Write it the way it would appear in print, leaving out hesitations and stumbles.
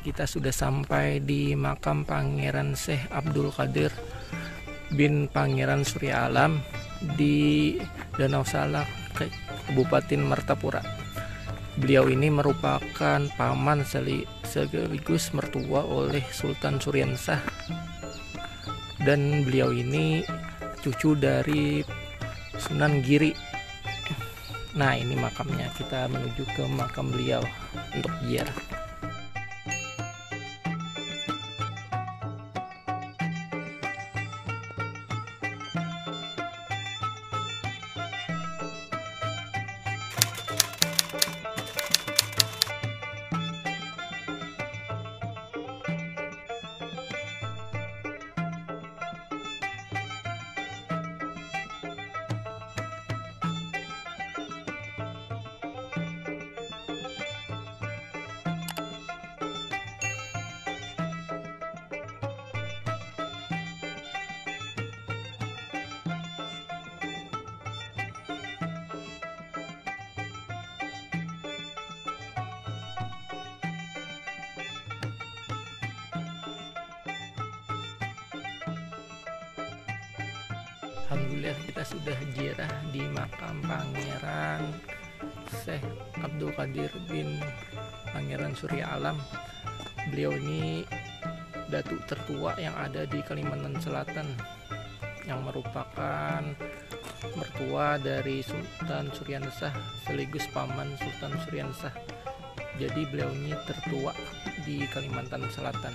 Kita sudah sampai di makam Pangeran Syekh Abdul Qadir bin Pangeran Surya Alam di Danau Salak, Kabupaten Martapura. Beliau ini merupakan paman sekaligus mertua oleh Sultan Suryansah, dan beliau ini cucu dari Sunan Giri. Nah, ini makamnya. Kita menuju ke makam beliau untuk ziarah. Alhamdulillah, kita sudah ziarah di makam Pangeran Syekh Abdul Qadir bin Pangeran Surya Alam. Beliau ini datuk tertua yang ada di Kalimantan Selatan, yang merupakan mertua dari Sultan Suryansah sekaligus paman Sultan Suryansah. Jadi beliau ini tertua di Kalimantan Selatan.